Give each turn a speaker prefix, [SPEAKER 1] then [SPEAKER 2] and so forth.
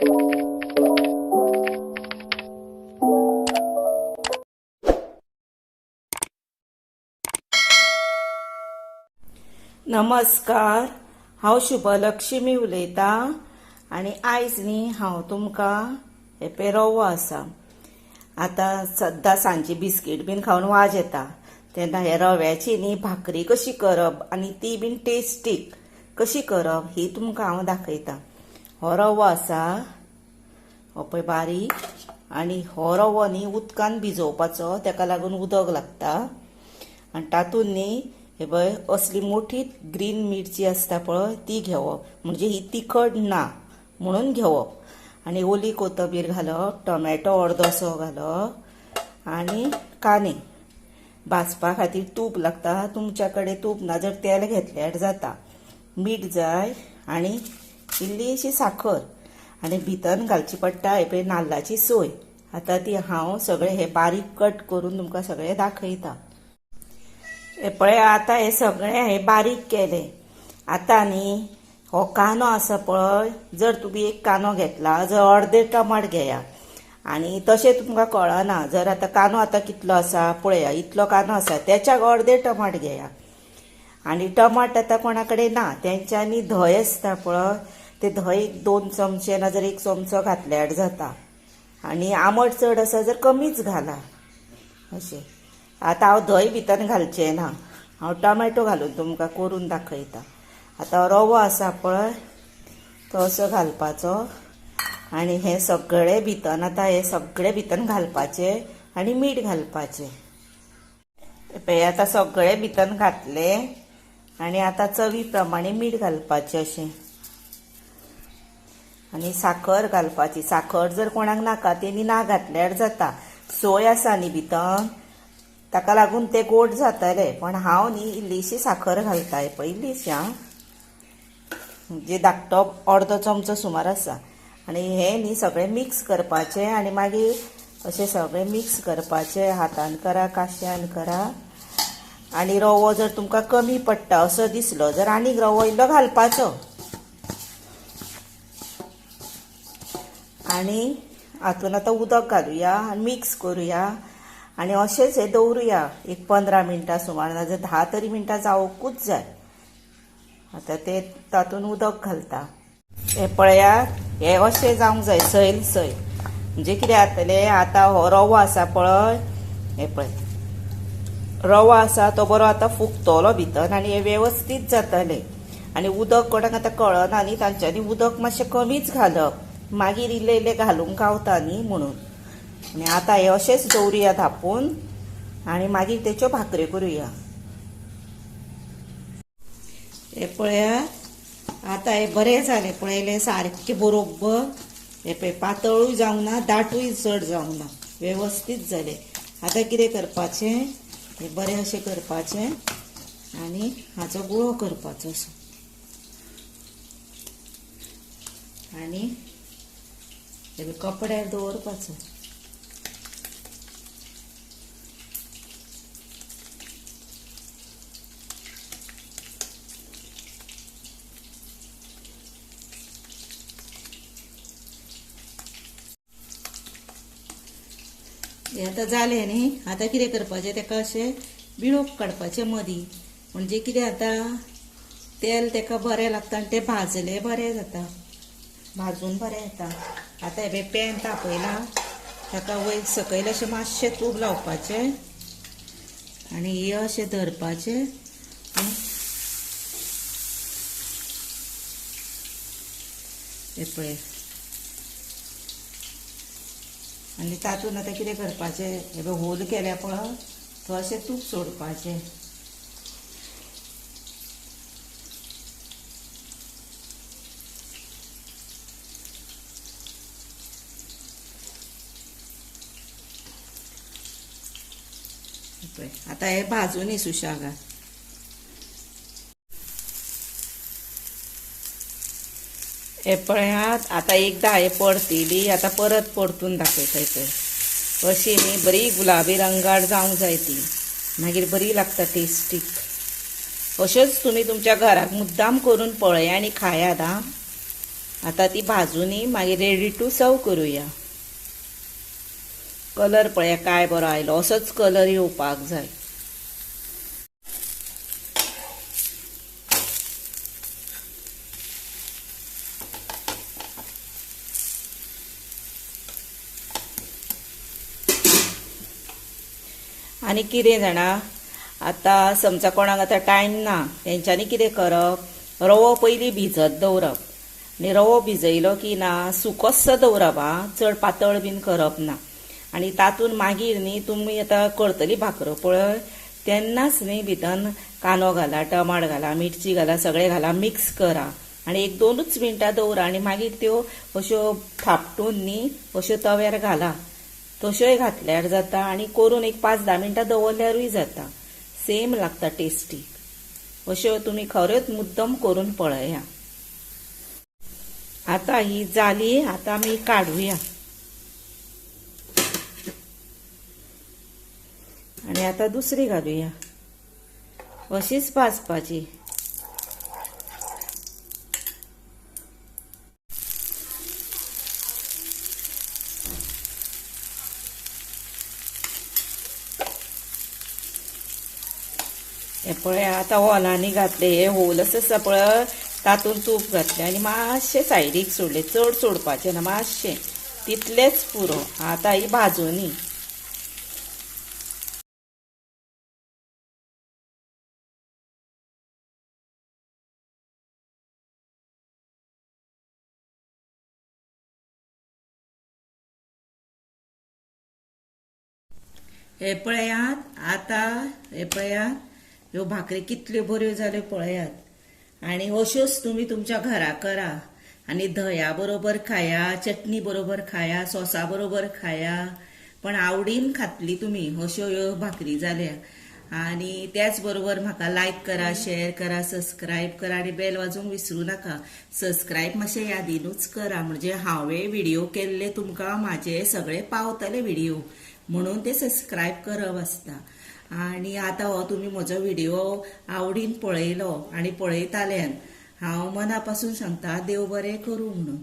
[SPEAKER 1] नमस्कार, हांव शुभलक्ष्मी उलयतां आनी आयज न्ही हांव तुमकां हे रवो आसा. आतां सद्दां सांजची बिस्कीट बीन खावन वाज येता तेन्ना हे रव्याची न्ही भाकरी कशी करप आनी ती बीन टेस्टीक कशी करप ही तुमकां हांव दाखयतां. हो रवो आसा, हो पळय बारीक, आनी हो रवो न्ही उदकान भिजोवपाचो, ताका लागून उदक लागता. आनी तातूंत न्ही हे पळय असली मोठी ग्रीन मिरची आसता पळय ती घेवप, म्हणजे ही तिखट ना म्हणून घेवप. आनी ओली कोथंबीर घालप, टोमॅटो अर्दोसो घालप आनी कांदे. भाजपा खातीर तूप लागता, तुमच्या कडेन तूप ना जर तेल घेतल्यार जाता. मीठ जाय आनी इल्लीशी साखर आनी भितर घालची पडटा हे पळय नाल्लाची सोय. आतां ती हांव सगळें हे बारीक कट करून तुमकां सगळें दाखयता. हे पळय आतां हे सगळें हे बारीक केलें. आतां न्ही हो कांदो आसा पळय, जर तुमी एक कांदो घेतला जर अर्दे टमाट घेया. आनी तशें तुमकां कळना, जर आतां कांदो आतां कितलो आसा पळया, इतलो कांदो आसा त्याच्याक अर्दे टमाट घेया. आनी टमाट आतां कोणा कडेन ना तेंच्यांनी धंय आसता पळय, ते धंय 2 चमचे ना जर 1 चमचो घातल्यार जाता. आनी आमट चड आसा जर कमीच घाला अशें. आतां हांव धंय भितर घालचें ना, हांव टोमॅटो घालून तुमकां करून दाखयता. आतां रवो आसा पळय तो असो घालपाचो आनी हें सगळें भितर आतां हे सगळें भितर घालपाचें आनी मीठ घालपाचें. पळय आतां सगळें भितर घातलें आनी आतां चवी प्रमाणे मीठ घालपाचें अशें. आनी साखर घालपाची. साखर जर कोणाक नाका तेणी ना घातल्यार जाता. सोय आसा न्ही भितर ताका लागून ते गोड जातले, पण हांव न्ही इल्लीशी साखर घालता. पळय इल्लीशी, म्हणजे धाकटो अर्दो चमचो सुमार आसा. आनी हें न्ही सगळें मिक्स करपाचें आनी मागीर अशें सगळें मिक्स करपाचें. हातान करा, काश्यान करा. आनी रवो जर तुमकां कमी पडटा असो दिसलो जर आनीक रवो इल्लो घालपाचो. आनी हातून आतां उदक घालुया आनी मिक्स करुया आनी अशेंच हे दवरुया एक 15 मिनटां सुमार, ना जाल्यार 10 तरी मिनटां जावंकूच जाय. आतां ते तातूंत उदक घालता. हे पळयात, हे अशें जावंक जाय सैल सैल. म्हणजे कितें जातलें, आतां हो रवो आसा पळय, हे पळय रवो आसा तो बरो आतां फुगतलो भितर आनी हे वेवस्थीत जातलें. आनी उदक कोणाक आतां कळना न्ही तांच्यांनी उदक मातशें कमीच घालप, मागीर इल्लें इल्लें घालूंक गावता न्ही म्हणून. आनी आतां हे अशेंच दवरुया धापून आनी मागीर तेच्यो भाकऱ्यो करुया. हे पळयात आतां हे बरें जालें पळयलें सारकें बरोबर. हे पळय पातळूय जावंक ना दाटूय चड जावंक ना, वेवस्थीत जालें. आतां कितें करपाचें, हे बरें अशें करपाचें आनी हाचो गुळो करपाचो असो. आनी हे कपड्यार दवरपाचो. हे आतां जालें न्ही. आतां कितें करपाचें, ताका अशें बिळोप काडपाचें मदीं. म्हणजे कितें जाता, तेल ताका बरें लागता आनी तें भाजलें बरें जाता, भाजून बरें येता. आतां हे पॅन तापयला, ताका वयर सकयल अशें मातशें तूप लावपाचें आनी हे अशें धरपाचें. हे पळय आनी तातूंत आतां कितें करपाचें, हे पळय होल केल्या पळय तो अशें तूप सोडपाचें. आतां हे भाजून सुशेगाद. हे पळयात आतां एकदां हे परतिली, आतां परत परतून दाखयता. पळय अशी न्ही बरी गुलाबी रंगार जावंक जाय ती, मागीर बरी लागता टेस्टीक. अशेंच तुमी तुमच्या घराक मुद्दाम करून पळया आनी खायात. आता ती भाजूनी मागीर रेडी टू सर्व करूया. कलर पळया काय बरो आयलो, असोच कलर येवपाक जाय. आनी कितें जाणा, आतां समजा कोणाक आतां टायम ना, तेंच्यांनी कितें करप, रवो पयलीं भिजत दवरप. आनी रवो भिजयलो की ना सुकोस्सो दवरप आं, चड पातळ बीन करप ना. आनी तातूंत मागीर न्ही तुमी आतां करतली भाकरो पळय, तेन्नाच न्ही भितर कांदो घाला, टमाट घाला, मिरची घाला, सगळें घाला, मिक्स करा आनी 1-2च मिनटां दवरा आनी मागीर त्यो अश्यो थापटून न्ही अश्यो तव्यार घाला. तश्योय घातल्यार जाता आनी करून 5-10 मिनटां दवरल्यारूय जाता. सेम लागता टेस्टी. अश्यो तुमी खरेंच मुद्दम करून पळया. आतां ही जाली, आतां आमी काडुया. आनी आतां दुसरी घालुया. अशीच भाजपाची. हे पळय आतां ओलांनी घातले, हे होलस आसा पळय, तातूंत तूप घातलें आनी मातशें सायडीक सोडलें. चड सोडपाचें ना, मातशें, तितलेंच पुरो. आतां ही भाजोनी. हे पळयात, आतां हे पळयात, ह्यो भाकरी कितल्यो बऱ्यो जाल्यो पळयात. आनी अश्योच तुमी तुमच्या घरा करा आनी धया बरोबर खाया, चटणी बरोबर खाया, सॉसा बरोबर खाया, पण आवडीन खातली तुमी. अश्यो ह्यो भाकरी जाल्या. आनी त्याच बरोबर म्हाका लायक करा, शेअर करा, सबस्क्रायब करा आनी बेल वाजोवंक विसरूं नाका. सबस्क्रायब मातशें यादीनूच करा, म्हणजे हांवें व्हिडिओ केल्ले तुमकां म्हाजे सगळे पावतले व्हिडिओ, म्हणून ते सबस्क्रायब करप आसता. आनी आतां हो तुमी म्हजो व्हिडिओ आवडीन पळयलो आनी पळयताल्यान हांव मना पासून सांगता, देव बरें करूं म्हणून.